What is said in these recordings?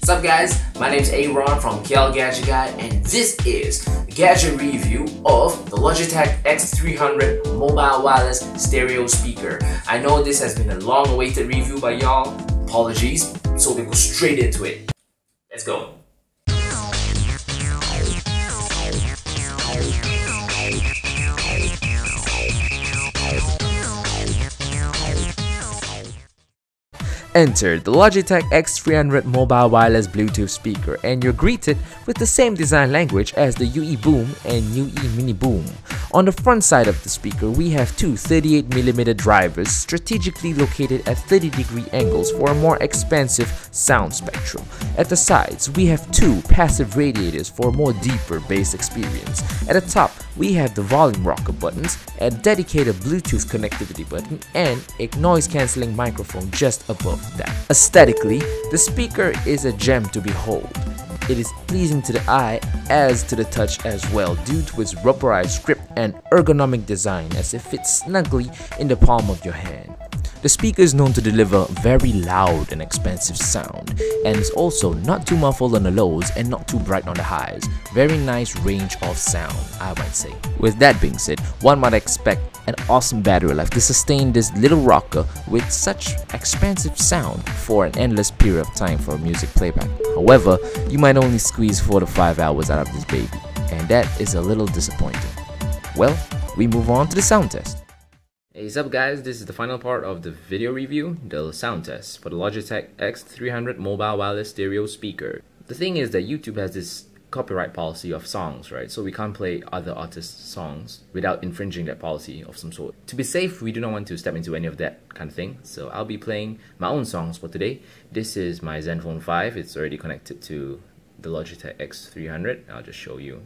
What's up guys, my name is Aaron from KLGadgetGuy and this is the gadget review of the Logitech X300 Mobile Wireless Stereo Speaker. I know this has been a long awaited review by y'all, apologies, so we go straight into it. Let's go. Enter the Logitech X300 Mobile Wireless Bluetooth Speaker and you're greeted with the same design language as the UE Boom and UE Mini Boom. On the front side of the speaker, we have two 38mm drivers strategically located at 30-degree angles for a more expansive sound spectrum. At the sides, we have two passive radiators for a more deeper bass experience. At the top, we have the volume rocker buttons, a dedicated Bluetooth connectivity button, and a noise-cancelling microphone just above that. Aesthetically, the speaker is a gem to behold. It is pleasing to the eye as to the touch as well due to its rubberized grip and ergonomic design as it fits snugly in the palm of your hand. The speaker is known to deliver very loud and expansive sound and is also not too muffled on the lows and not too bright on the highs. Very nice range of sound, I might say. With that being said, one might expect an awesome battery life to sustain this little rocker with such expansive sound for an endless period of time for music playback. However, you might only squeeze 4 to 5 hours out of this baby, and that is a little disappointing. Well, we move on to the sound test. Hey, what's up guys, this is the final part of the video review, the sound test for the Logitech X300 Mobile Wireless Stereo Speaker. The thing is that YouTube has this copyright policy of songs, right? So we can't play other artists' songs without infringing that policy of some sort. To be safe, we do not want to step into any of that kind of thing, so I'll be playing my own songs for today. This is my Zenfone 5, it's already connected to the Logitech X300. I'll just show you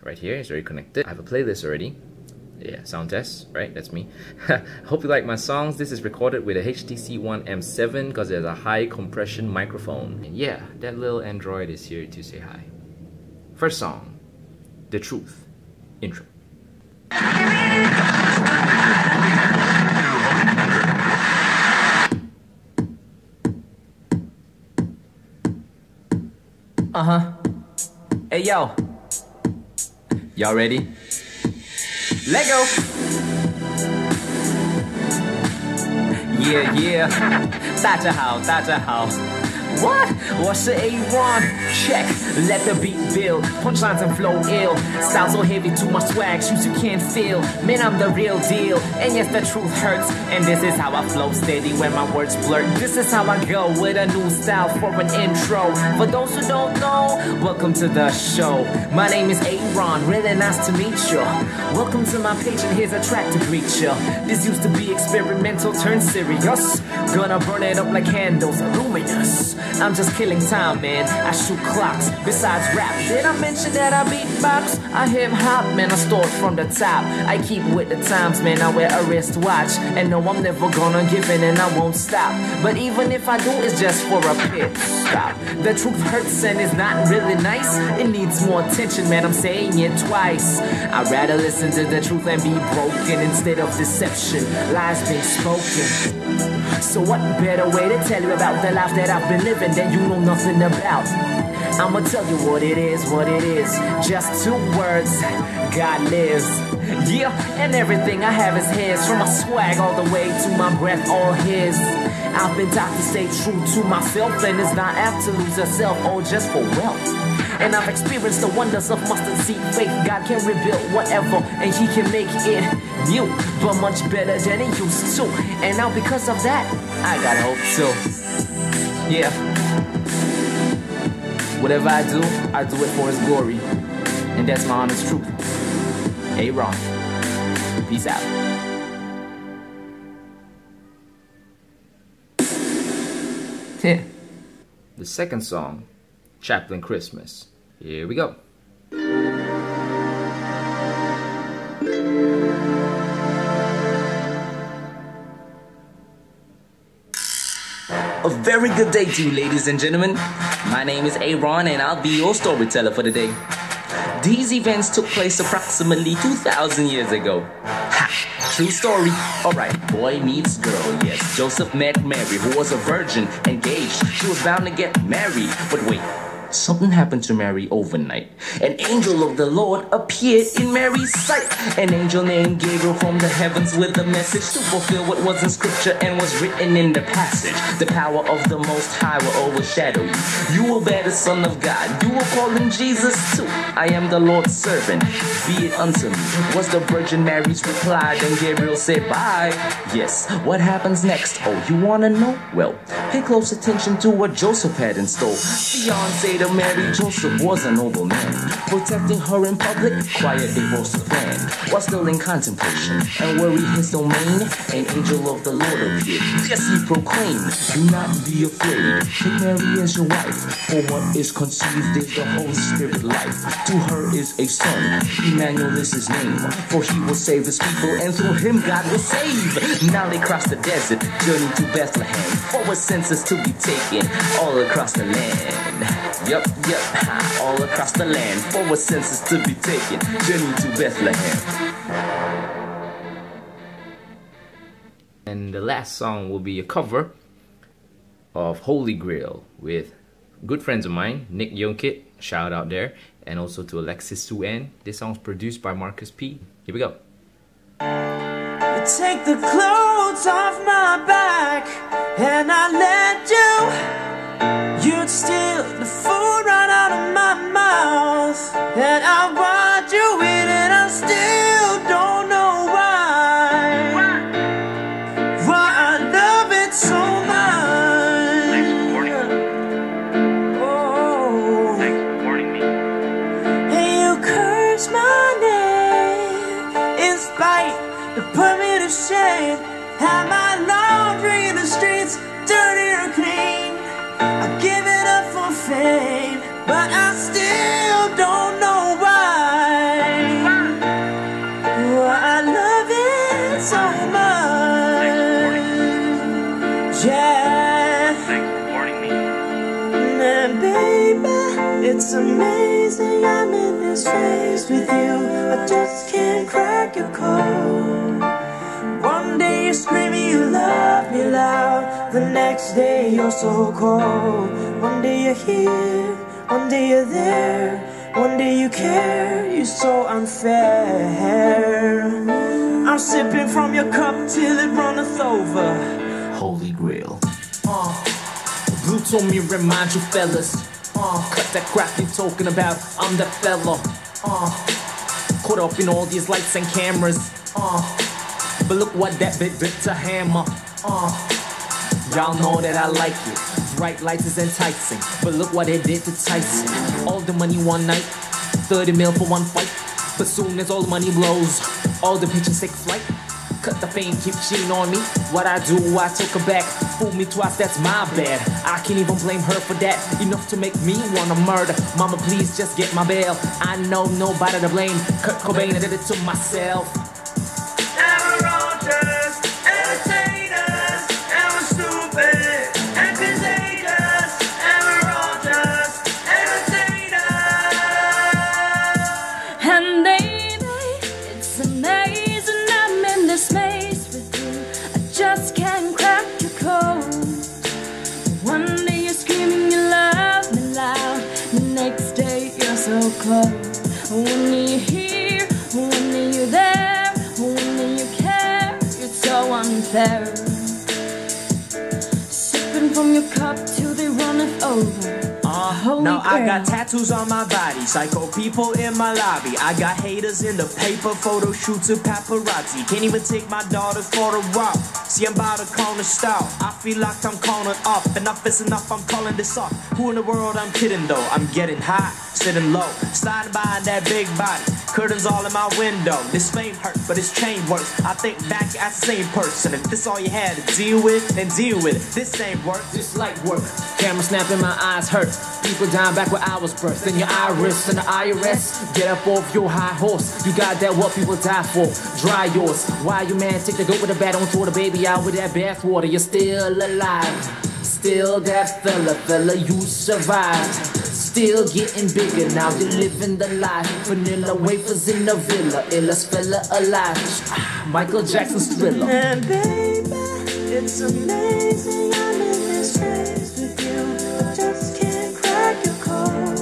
right here, it's already connected. I have a playlist already. Yeah, sound test, right? That's me. Hope you like my songs. This is recorded with a HTC One M7 because there's a high compression microphone. And yeah, that little Android is here to say hi. First song, The Truth, intro. Hey yo, y'all ready? Let go. Yeah, 大家好，大家好。What? 我是 Aaron, check, let the beat build. Punchlines and flow ill. Style so heavy to my swag, shoes you can't feel. Man, I'm the real deal. And yes, the truth hurts. And this is how I flow steady when my words blurt. This is how I go with a new style for an intro. For those who don't know, welcome to the show. My name is Aaron, really nice to meet you. Welcome to my page and here's a track to greet you. This used to be experimental turned serious. Gonna burn it up like candles, luminous. I'm just killing time, man. I shoot clocks. Besides rap, did I mention that I beatbox? I hip hop, man. I start from the top. I keep with the times, man. I wear a wristwatch, and no, I'm never gonna give in, and I won't stop. But even if I do, it's just for a pit stop. The truth hurts and it's not really nice. It needs more attention, man. I'm saying it twice. I'd rather listen to the truth and be broken instead of deception. Lies being spoken. So what better way to tell you about the life that I've been living that you know nothing about? I'ma tell you what it is, just 2 words, God lives. Yeah, and everything I have is his, from my swag all the way to my breath, all his. I've been taught to stay true to myself, and it's not apt to lose yourself all just for wealth. And I've experienced the wonders of mustard seed faith. God can rebuild whatever, and He can make it new, but much better than He used to. And now because of that, I got hope too. Yeah. Whatever I do it for His glory. And that's my honest truth. Hey Ron. Peace out. The second song, Chaplin Christmas. Here we go. A very good day to you, ladies and gentlemen. My name is Aaron and I'll be your storyteller for the day. These events took place approximately 2,000 years ago. Ha! true story. Alright, boy meets girl, yes. Joseph met Mary, who was a virgin, engaged. She was bound to get married. But wait, something happened to Mary overnight. An angel of the Lord appeared in Mary's sight. An angel named Gabriel from the heavens with a message to fulfill what was in scripture and was written in the passage. The power of the Most High will overshadow you. You will bear the Son of God. You will call him Jesus too. I am the Lord's servant. Be it unto me, was the Virgin Mary's reply. Then Gabriel said bye. Yes, what happens next? Oh, you wanna know? Well, pay close attention to what Joseph had in store. Fiancé to Mary, Joseph was a noble man, protecting her in public, quiet divorce plan. While still in contemplation and worry his domain, an angel of the Lord appeared. Yes, he proclaimed, do not be afraid, take Mary as your wife, for what is conceived is the Holy Spirit life. To her is a son, Emmanuel is his name, for he will save his people, and through him God will save. Now they cross the desert, journey to Bethlehem, for a census to be taken all across the land. Yup, all across the land, for a census to be taken, journey to Bethlehem. And the last song will be a cover of Holy Grail with good friends of mine, Nick Youngkit, shout out there, and also to Alexis Suen. This song's produced by Marcus P. Here we go. You take the clothes off my back and I let you. You'd steal the food right out of my mouth, and I want you in, and I still don't know why. Why I love it so much. Thanks for warning me. Oh. Thanks for warning me. And you curse my name in spite to put me to shame. Have my laundry in the streets, dirty or clean. I give it up for fame, but I still don't know why. Why I love it so much. Yeah. Thanks for warning me. And baby, it's amazing I'm in this phase with you. I just can't crack your code. One day you're screaming you love me loud, the next day you're so cold. One day you're here, one day you're there, one day you care, you're so unfair. I'm sipping from your cup till it runneth over. Holy Grail. Blue told me remind you fellas. Cut that crap you talking about, I'm that fella. Caught up in all these lights and cameras. But look what that bit to hammer. Y'all know that I like it. Bright lights is enticing, but look what it did to Tyson. All the money one night, 30 mil for one fight. But soon as all the money blows, all the pictures take flight. Cut the fame, keep cheating on me. What I do, I take her back. Fool me twice, that's my bad. I can't even blame her for that. Enough to make me wanna murder. Mama, please just get my bail. I know nobody to blame. Kurt Cobain, I did it to myself. So close. When you're here, when you're there, when you care, you're so unfair. Sipping from your cup till they runneth over. Now I got tattoos on my body, psycho people in my lobby. I got haters in the paper, photo shoots of paparazzi. Can't even take my daughter for a walk. See, I'm about to call the style. I feel like I'm calling up. Enough is enough, I'm calling this off. Who in the world I'm kidding though? I'm getting high, sitting low, sliding behind that big body. Curtains all in my window. This fame hurt, but this chain works. I think back at the same person. If this all you had to deal with, then deal with it. This ain't work, this light work. Camera snapping, my eyes hurt. People dying back where I was birthed. Then your iris and the IRS. Get up off your high horse. You got that what people die for. Dry yours. Why you man take the good with the bad? Don't throw the baby out with that bathwater. You're still alive. Still that fella, you survived. Still getting bigger, now you're living the life. Vanilla wafers in the villa, illest fella alive. Michael Jackson's Thriller. And baby, it's amazing I'm in this phase with you. I just can't crack your code.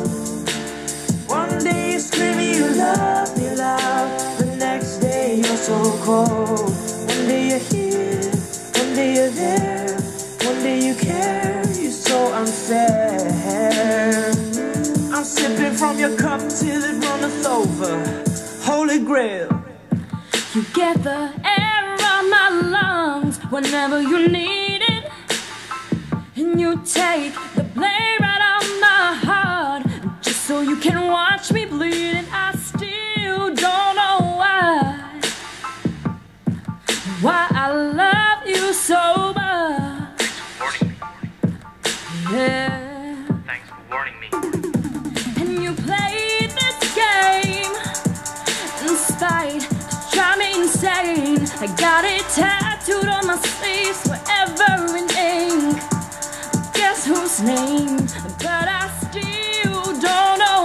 One day you're screaming you love me loud, the next day you're so cold. One day you're here, one day you're there, one day you care, you're so unfair. I'm sipping from your cup till it runneth over. Holy Grail. You get the air on my lungs whenever you need it, and you take the blame right out my heart just so you can watch me bleed. And I still don't know why I love you so much. Warning me. Yeah. Thanks for warning me. And you played this game in spite to drive me insane. I got it tattooed on my sleeves forever in ink. Guess whose name? But I still don't know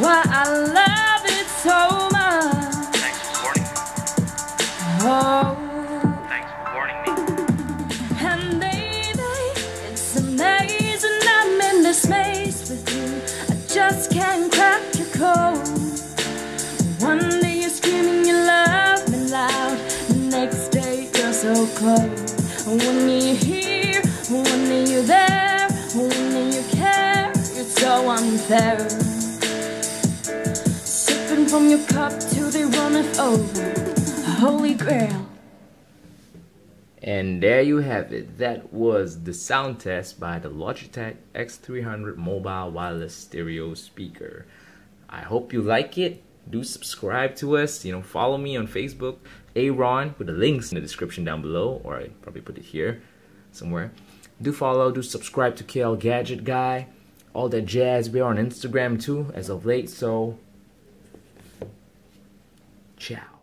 why I love it so much. Thanks for warning me. Oh. Thanks for warning me. And baby, it's amazing I'm in this maze with you. I just can't crack your code. One day you're screaming you love me loud, the next day you're so close. One day you're here, one day you're there, one day you care, you're so unfair. Sipping from your cup till they runneth over. Holy Grail. And there you have it. That was the sound test by the Logitech X300 mobile wireless stereo speaker. I hope you like it. Do subscribe to us. Follow me on Facebook, Aaron, with the links in the description down below, or I probably put it here somewhere. Do follow, do subscribe to KLGadgetGuy, all that jazz. We're on Instagram too as of late, so ciao.